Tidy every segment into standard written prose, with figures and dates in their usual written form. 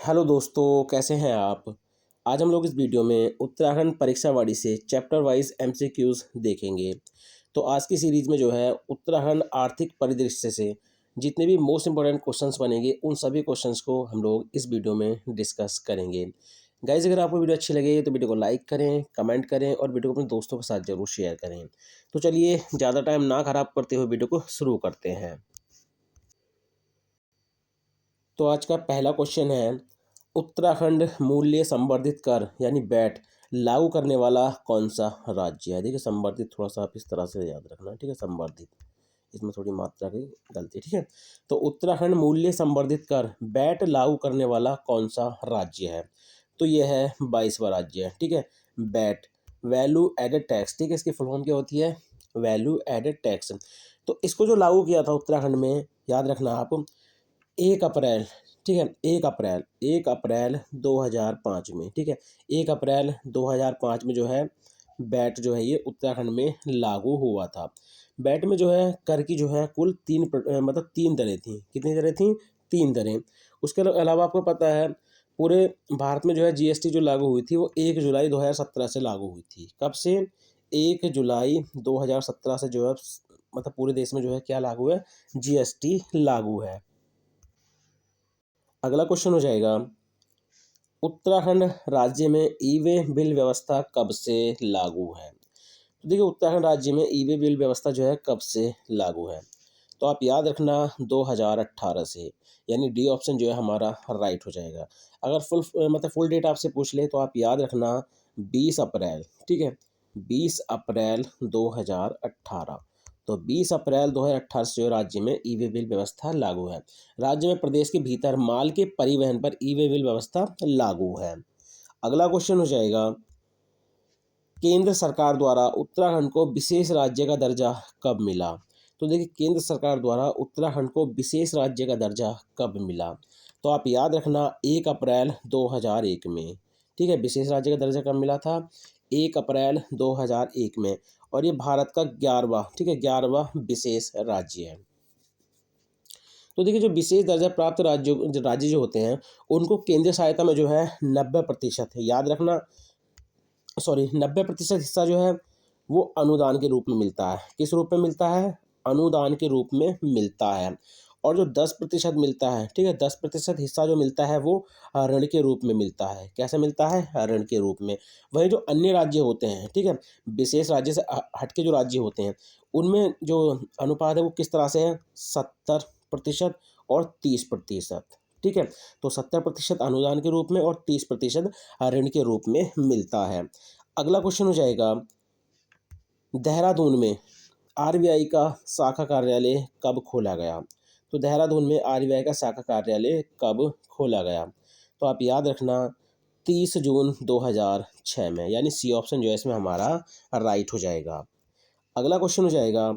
Hello दोस्तों, कैसे हैं आप। आज हम लोग इस वीडियो में उत्तराखंड परीक्षावाड़ी से चैप्टर वाइज एमसीक्यूज देखेंगे। तो आज की सीरीज में जो है उत्तराखंड आर्थिक परिदृश्य से जितने भी मोस्ट इंपॉर्टेंट क्वेश्चंस बनेंगे उन सभी क्वेश्चंस को हम लोग इस वीडियो में डिस्कस करेंगे। गाइज, अगर आपको वीडियो अच्छी लगे तो वीडियो को लाइक करें, कमेंट करें और वीडियो को अपने दोस्तों के साथ जरूर शेयर करें। तो चलिए ज़्यादा टाइम ना खराब करते हुए वीडियो को शुरू करते हैं। तो आज का पहला क्वेश्चन है, उत्तराखंड मूल्य संवर्धित कर यानी वैट लागू करने वाला कौन सा राज्य है। देखिए, संवर्धित थोड़ा सा आप इस तरह से याद रखना, ठीक है। संवर्धित, इसमें थोड़ी मात्रा की गलती, ठीक है। तो उत्तराखंड मूल्य संवर्धित कर वैट लागू करने वाला कौन सा राज्य है। तो ये है 22वां राज्य है, ठीक है। वैट, वैल्यू एडेड टैक्स, ठीक है। इसकी फुल फॉर्म क्या होती है, वैल्यू एडेड टैक्स। तो इसको जो लागू किया था उत्तराखंड में, याद रखना आप, 1 अप्रैल, ठीक है। 1 अप्रैल 2005 में, ठीक है। 1 अप्रैल 2005 में जो है बैट जो है ये उत्तराखंड में लागू हुआ था। बैट में जो है कर की जो है कुल मतलब 3 दरें थी। कितनी दरें थी, 3 दरें। उसके अलावा आपको पता है पूरे भारत में जो है जीएसटी जो लागू हुई थी वो 1 जुलाई 2017 से लागू हुई थी। कब से, 1 जुलाई 2017 से जो है मतलब पूरे देश में जो है क्या लागू है, जीएसटी लागू है। अगला क्वेश्चन हो जाएगा, उत्तराखंड राज्य में ई वे बिल व्यवस्था कब से लागू है। तो देखिए, उत्तराखंड राज्य में ई वे बिल व्यवस्था जो है कब से लागू है। तो आप याद रखना 2018 से, यानी डी ऑप्शन जो है हमारा राइट हो जाएगा। अगर फुल डेट आपसे पूछ ले तो आप याद रखना 20 अप्रैल, ठीक है। 20 अप्रैल 2018। तो 20 अप्रैल 2018 से जो राज्य में ई वे बिल व्यवस्था लागू है। राज्य में प्रदेश के भीतर माल के परिवहन पर ई वे बिल व्यवस्था लागू है। अगला क्वेश्चन हो जाएगा, केंद्र सरकार द्वारा उत्तराखंड को विशेष राज्य का दर्जा कब मिला। तो देखिए, केंद्र सरकार द्वारा उत्तराखंड को विशेष राज्य का दर्जा कब मिला। तो आप याद रखना 1 अप्रैल 2001 में, ठीक है। विशेष राज्य का दर्जा कब मिला था, 1 अप्रैल 2001 में। और ये भारत का 11वां, ठीक है, 11वां विशेष राज्य है। तो देखिए, जो विशेष दर्जा प्राप्त राज्य जो होते हैं उनको केंद्रीय सहायता में जो है 90% है, याद रखना। 90% हिस्सा जो है वो अनुदान के रूप में मिलता है। किस रूप में मिलता है, अनुदान के रूप में मिलता है। और जो 10% मिलता है, ठीक है, 10% हिस्सा जो मिलता है वो ऋण के रूप में मिलता है। कैसे मिलता है, ऋण के रूप में। वही जो अन्य राज्य होते हैं, ठीक है, विशेष राज्य से हटके जो राज्य होते हैं उनमें जो अनुपात है वो किस तरह से है, 70% और 30%, ठीक है। तो 70% अनुदान के रूप में और 30% ऋण के रूप में मिलता है। अगला क्वेश्चन हो जाएगा, देहरादून में आरबीआई का शाखा कार्यालय कब खोला गया। तो देहरादून में आरबीआई का शाखा कार्यालय कब खोला गया। तो आप याद रखना 30 जून 2006 में, यानी सी ऑप्शन जो है इसमें हमारा राइट हो जाएगा। अगला क्वेश्चन हो जाएगा,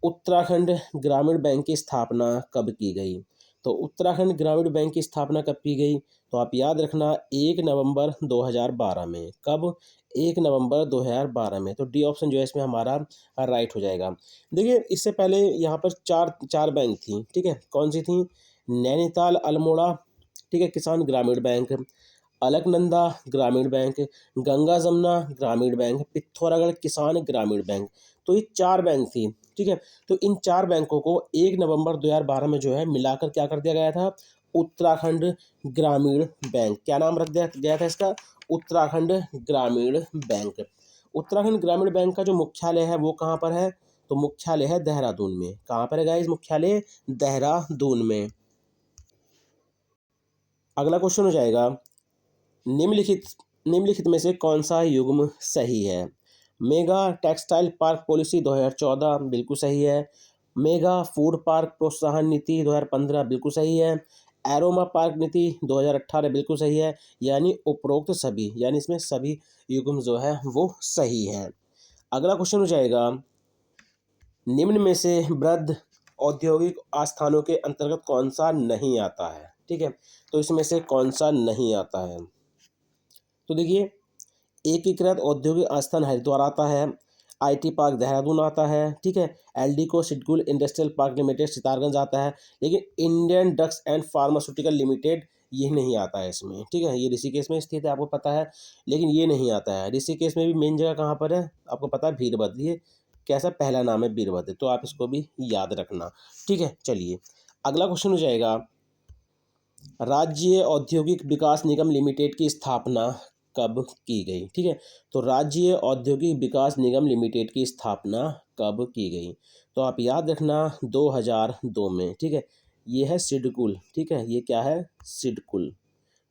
उत्तराखंड ग्रामीण बैंक की स्थापना कब की गई। तो उत्तराखंड ग्रामीण बैंक की स्थापना कब की गई। तो आप याद रखना 1 नवंबर 2012 में। कब, 1 नवंबर 2012 में। तो डी ऑप्शन जो है इसमें हमारा राइट हो जाएगा। देखिए, इससे पहले यहाँ पर चार चार बैंक थी, ठीक है। कौन सी थी, नैनीताल अल्मोड़ा, ठीक है, किसान ग्रामीण बैंक, अलकनंदा ग्रामीण बैंक, गंगा जमुना ग्रामीण बैंक, पिथौरागढ़ किसान ग्रामीण बैंक। तो ये 4 बैंक थी, ठीक है। तो इन 4 बैंकों को 1 नवंबर 2012 में जो है मिलाकर क्या कर दिया गया था, उत्तराखंड ग्रामीण बैंक। क्या नाम रख दिया गया था इसका, उत्तराखंड ग्रामीण बैंक। उत्तराखंड ग्रामीण बैंक का जो मुख्यालय है वो कहाँ पर है, तो मुख्यालय है देहरादून में। कहाँ पर है गाइस, मुख्यालय देहरादून में। अगला क्वेश्चन हो जाएगा, निम्नलिखित निम्नलिखित में से कौन सा युग्म सही है। मेगा टेक्सटाइल पार्क पॉलिसी 2014 बिल्कुल सही है। मेगा फूड पार्क प्रोत्साहन नीति 2015 बिल्कुल सही है। एरोमा पार्क नीति 2018 बिल्कुल सही है। यानी उपरोक्त सभी, यानी इसमें सभी युग्म जो है वो सही हैं। अगला क्वेश्चन हो जाएगा, निम्न में से वृहद औद्योगिक आस्थानों के अंतर्गत कौन सा नहीं आता है, ठीक है। तो इसमें से कौन सा नहीं आता है। तो देखिए, एकीकृत औद्योगिक आस्थान हरिद्वार आता है, आईटी पार्क देहरादून आता है, ठीक है। Eldeco schedule industrial park limited Sitarganj आता है। लेकिन Indian drugs and pharmaceutical limited ये नहीं आता है इसमें, ठीक है। ये ऋषिकेश में स्थित है, आपको पता है, लेकिन ये नहीं आता है। ऋषिकेश में भी मेन जगह कहाँ पर है, आपको पता है, वीरभद्र। ये कैसा पहला नाम है, वीरभद्र, तो आप इसको भी याद रखना, ठीक है। चलिए अगला क्वेश्चन हो जाएगा, राज्य औद्योगिक विकास निगम लिमिटेड की स्थापना कब की गई, ठीक है। तो राज्य औद्योगिक विकास निगम लिमिटेड की स्थापना कब की गई, तो आप याद रखना 2002 में, ठीक है। ये है सिडकुल, ठीक है, ये क्या है, सिडकुल।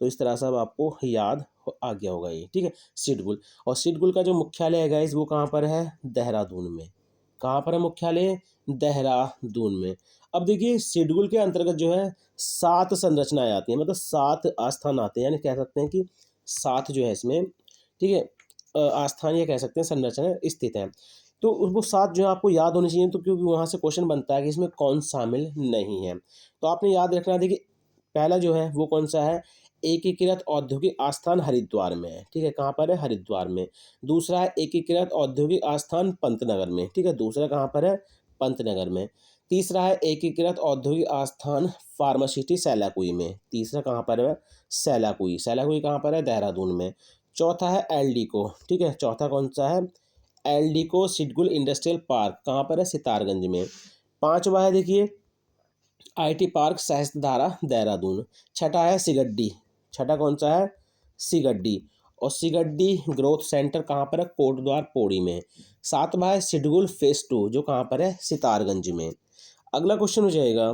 तो इस तरह से अब आपको याद आ गया होगा ये, ठीक है, सिडकुल। और सिडकुल का जो मुख्यालय है गाइस, वो कहाँ पर है, देहरादून में। कहाँ पर है मुख्यालय, देहरादून में। अब देखिए सिडकुल के अंतर्गत जो है 7 संरचनाएं आती हैं, मतलब 7 आस्थान आते हैं, यानी कह सकते हैं कि 7 जो है इसमें, ठीक है, आस्थान, ये कह सकते हैं संरचनाएं स्थित हैं। तो वो 7 जो है आपको याद होनी चाहिए, तो क्योंकि वहाँ से क्वेश्चन बनता है कि इसमें कौन शामिल नहीं है। तो आपने याद रखना, देखिए पहला जो है वो कौन सा है, एकीकृत औद्योगिक आस्थान हरिद्वार में है, ठीक है, कहाँ पर है, हरिद्वार में। दूसरा है एकीकृत औद्योगिक आस्थान पंतनगर में, ठीक है, दूसरा कहाँ पर है, पंतनगर में। तीसरा है एकीकृत औद्योगिक आस्थान फार्मासिटी सैलाकुई में, तीसरा कहाँ पर है, सैलाकुई। सैलाकुई कहाँ पर है, देहरादून में। चौथा है एलडीको, ठीक है, चौथा कौन सा है, एलडीको सिडकुल इंडस्ट्रियल पार्क, कहाँ पर है, सितारगंज में। पांचवा है देखिए आईटी पार्क सहस्त्रधारा देहरादून। छठा है सिगड्डी, छठा कौन सा है, सिगड्डी। और सिगड्डी ग्रोथ सेंटर कहाँ पर है, कोटद्वार पौड़ी में। सातवां है सिडकुल फेस 2, जो कहाँ पर है, सितारगंज में। अगला क्वेश्चन हो जाएगा,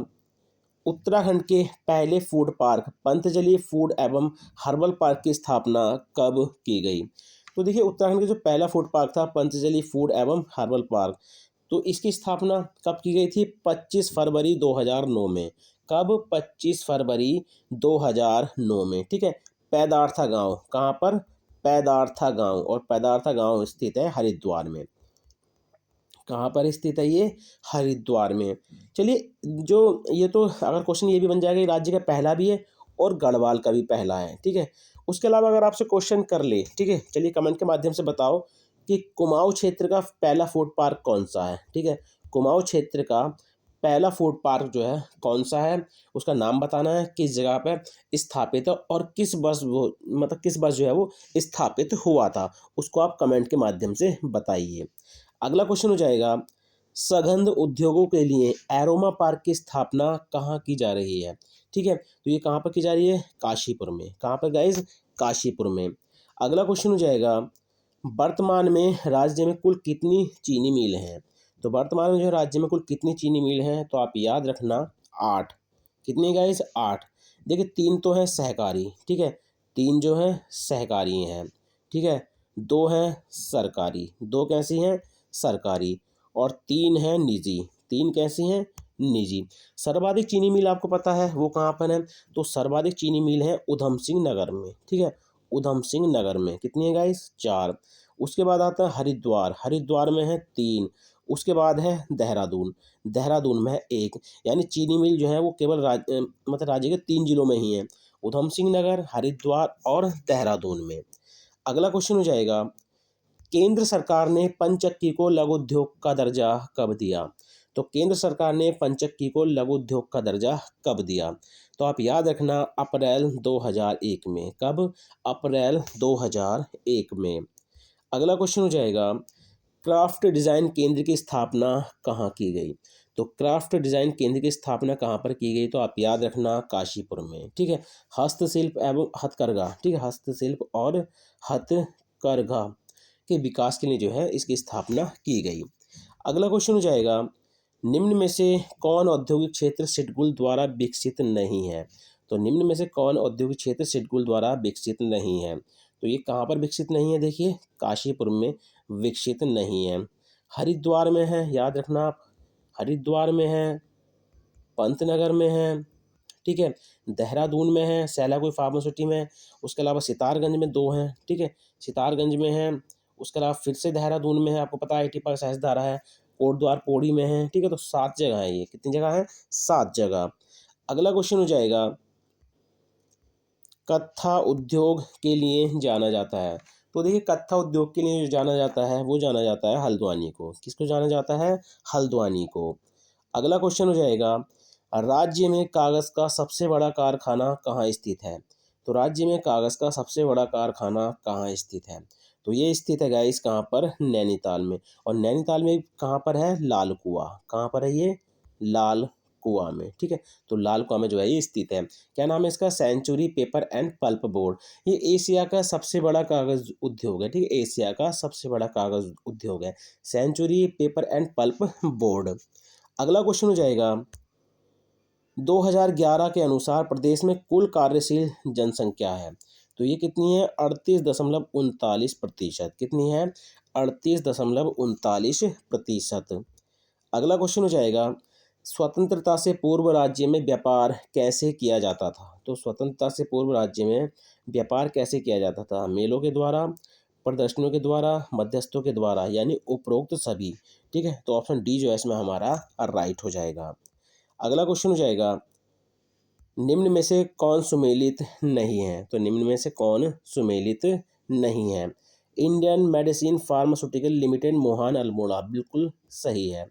उत्तराखंड के पहले फूड पार्क पंतजलि फूड एवं हर्बल पार्क की स्थापना कब की गई। तो देखिए उत्तराखंड का जो पहला फूड पार्क था पंतजलि फूड एवं हर्बल पार्क, तो इसकी स्थापना कब की गई थी, 25 फरवरी 2009 में। कब, 25 फरवरी 2009 में, ठीक है। पैदारथा गांव कहाँ पर, पैदारथा गांव, और पैदारथा गांव स्थित है हरिद्वार में। कहाँ पर स्थित है ये, हरिद्वार में। चलिए जो ये तो अगर क्वेश्चन ये भी बन जाएगा कि राज्य का पहला भी है और गढ़वाल का भी पहला है, ठीक है। उसके अलावा अगर आपसे क्वेश्चन कर ले, ठीक है, चलिए कमेंट के माध्यम से बताओ कि कुमाऊं क्षेत्र का पहला फूड पार्क कौन सा है, ठीक है। कुमाऊं क्षेत्र का पहला फूड पार्क जो है कौन सा है, उसका नाम बताना है, किस जगह पर स्थापित है और किस वर्ष वो, मतलब किस वर्ष जो है वो स्थापित हुआ था, उसको आप कमेंट के माध्यम से बताइए। अगला क्वेश्चन हो जाएगा, सघन उद्योगों के लिए एरोमा पार्क की स्थापना कहाँ की जा रही है, ठीक है। तो ये कहाँ पर की जा रही है, काशीपुर में। कहाँ पर गाइज, काशीपुर में। अगला क्वेश्चन हो जाएगा, वर्तमान में राज्य में कुल कितनी चीनी मिल हैं। तो वर्तमान में जो है राज्य में कुल कितनी चीनी मिल हैं, तो आप याद रखना 8। कितनी गाइज, 8। देखिए 3 तो हैं सहकारी, ठीक है, 3 जो हैं सहकारी हैं, ठीक है। 2 हैं सरकारी, 2 कैसी हैं, सरकारी। और 3 हैं निजी, 3 कैसी हैं, निजी। सर्वाधिक चीनी मिल आपको पता है वो कहाँ पर है, तो सर्वाधिक चीनी मिल है उधम सिंह नगर में, ठीक है, उधम सिंह नगर में। कितनी है गाइस, 4। उसके बाद आता है हरिद्वार, हरिद्वार में है 3। उसके बाद है देहरादून, देहरादून में है 1। यानी चीनी मिल जो है वो केवल मतलब राज्य के 3 जिलों में ही है, उधम सिंह नगर, हरिद्वार और देहरादून में। अगला क्वेश्चन हो जाएगा, केंद्र सरकार ने पंचक्की को लघु उद्योग का दर्जा कब दिया। तो केंद्र सरकार ने पंचक्की को लघु उद्योग का दर्जा कब दिया, तो आप याद रखना अप्रैल 2001 में। कब, अप्रैल 2001 में। अगला क्वेश्चन हो जाएगा, क्राफ्ट डिज़ाइन केंद्र की स्थापना कहाँ की गई। तो क्राफ्ट डिज़ाइन केंद्र की स्थापना कहाँ पर की गई, तो आप याद रखना काशीपुर में, ठीक है। हस्तशिल्प एवं हथकरघा, ठीक है, हस्तशिल्प और हथकरघा के विकास के लिए जो है इसकी स्थापना की गई। अगला क्वेश्चन हो जाएगा, निम्न में से कौन औद्योगिक क्षेत्र सिडकुल द्वारा विकसित नहीं है। तो निम्न में से कौन औद्योगिक क्षेत्र सिडकुल द्वारा विकसित नहीं है, तो ये कहाँ पर विकसित नहीं है, देखिए काशीपुर में विकसित नहीं है। हरिद्वार में है, याद रखना आप, हरिद्वार में है, पंतनगर में है, ठीक है, देहरादून में है, सैलाकुई फार्मासिटी में। उसके अलावा सितारगंज में 2 हैं, ठीक है, सितारगंज में है। उसके अलावा फिर से देहरादून में है, आपको पता है आईटी पार्क सहस्त्रधारा है, कोटद्वार पौड़ी में है, ठीक है। तो 7 जगह है, ये कितनी जगह है, 7 जगह। अगला क्वेश्चन हो जाएगा, कत्था उद्योग के लिए जाना जाता है। तो देखिए कत्था उद्योग के लिए जो जाना जाता है वो जाना जाता है हल्द्वानी को। किसको जाना जाता है, हल्द्वानी को। अगला क्वेश्चन हो जाएगा, राज्य में कागज़ का सबसे बड़ा कारखाना कहाँ स्थित है? तो राज्य में कागज़ का सबसे बड़ा कारखाना कहाँ स्थित है? तो ये स्थित है गाइस कहाँ पर? नैनीताल में। और नैनीताल में कहाँ पर है? लाल कुआँ। कहाँ पर है ये? लाल कुआँ में, ठीक है। तो लाल कुआँ में जो है ये स्थित है। क्या नाम है इसका? Century Paper and Pulp Board. ये एशिया का सबसे बड़ा कागज़ उद्योग है, ठीक है। एशिया का सबसे बड़ा कागज़ उद्योग है Century Paper and Pulp Board. अगला क्वेश्चन हो जाएगा, 2011 के अनुसार प्रदेश में कुल कार्यशील जनसंख्या है, तो ये कितनी है? 38.39%। कितनी है? 38.39%। अगला क्वेश्चन हो जाएगा, स्वतंत्रता से पूर्व राज्य में व्यापार कैसे किया जाता था? तो स्वतंत्रता से पूर्व राज्य में व्यापार कैसे किया जाता था? मेलों के द्वारा, प्रदर्शनियों के द्वारा, मध्यस्थों के द्वारा, यानी उपरोक्त सभी, ठीक है। तो ऑप्शन डी जो है इसमें हमारा राइट हो जाएगा। अगला क्वेश्चन हो जाएगा, निम्न में से कौन सुमेलित नहीं है? तो निम्न में से कौन सुमेलित नहीं है? Indian medicine pharmaceutical limited Mohan Almora, बिल्कुल सही है।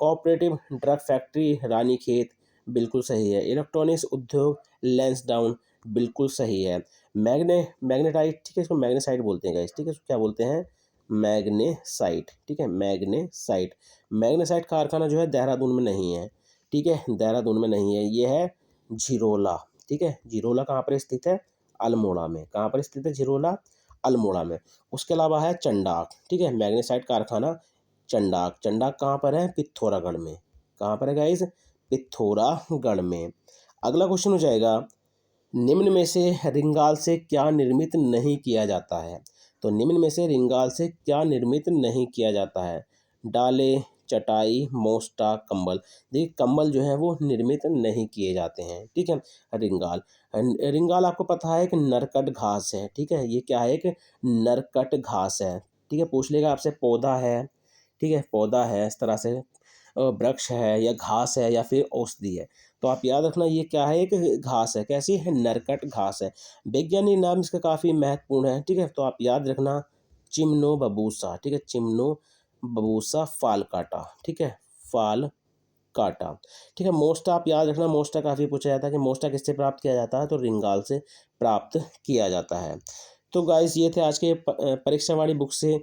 कोऑपरेटिव ड्रग फैक्ट्री रानीखेत, बिल्कुल सही है। इलेक्ट्रॉनिक्स उद्योग लैंसडाउन, बिल्कुल सही है। मैग्नेटाइट, ठीक है, इसको मैग्नेसाइट बोलते हैं गाइस, ठीक है। इसको क्या बोलते हैं? मैग्नेसाइट, ठीक है, मैग्नेसाइट। मैग्नेसाइट कारखाना जो है देहरादून में नहीं है, ठीक है, देहरादून में नहीं है, ये है झिरोला, ठीक है। झिरोला कहाँ पर स्थित है? अल्मोड़ा में। कहाँ पर स्थित है झिरोला? अल्मोड़ा में। उसके अलावा है चंडाक, ठीक है, मैग्नेसाइट कारखाना चंडाक। चंडाक कहाँ पर है? पिथौरागढ़ में। कहाँ पर है गाइस? पिथौरागढ़ में। अगला क्वेश्चन हो जाएगा, निम्न में से रिंगाल से क्या निर्मित नहीं किया जाता है? तो निम्न में से रिंगाल से क्या निर्मित नहीं किया जाता है? डाले, चटाई, मोस्टा, कंबल। देखिए कंबल जो है वो निर्मित नहीं किए जाते हैं, ठीक है। रिंगाल, रिंगाल आपको पता है एक नरकट घास है, ठीक है। ये क्या है? एक नरकट घास है, ठीक है। पूछ लेगा आपसे पौधा है, ठीक है, पौधा है इस तरह से, वृक्ष है या घास है या फिर औषधि है। तो आप याद रखना ये क्या है? एक घास है। कैसी है? नरकट घास है। वैज्ञानिक नाम इसका काफ़ी महत्वपूर्ण है, ठीक है। तो आप याद रखना चिमनो बबूसा, ठीक है, चिमनो बबूसा फाल काटा, ठीक है, फाल काटा, ठीक है। मोस्टा आप याद रखना, मोस्टा काफ़ी पूछा जाता है कि मोस्टा किससे प्राप्त किया जाता है? तो रिंगाल से प्राप्त किया जाता है। तो गाइस ये थे आज के परीक्षा वाली बुक से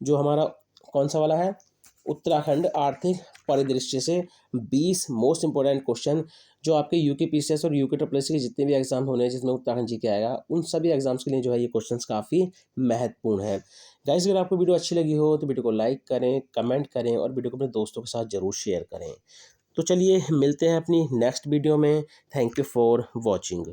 जो हमारा कौन सा वाला है? उत्तराखंड आर्थिक परिदृश्य से 20 मोस्ट इंपॉर्टेंट क्वेश्चन जो आपके यूके पीसीएस और यूके ट्रिपल एससी के जितने भी एग्जाम होने हैं जिसमें उत्तराखंड जी के आएगा, उन सभी एग्जाम्स के लिए जो है ये क्वेश्चंस काफ़ी महत्वपूर्ण है। गाइस अगर आपको वीडियो अच्छी लगी हो तो वीडियो को लाइक करें, कमेंट करें और वीडियो को अपने दोस्तों के साथ ज़रूर शेयर करें। तो चलिए मिलते हैं अपनी नेक्स्ट वीडियो में। Thank you for watching.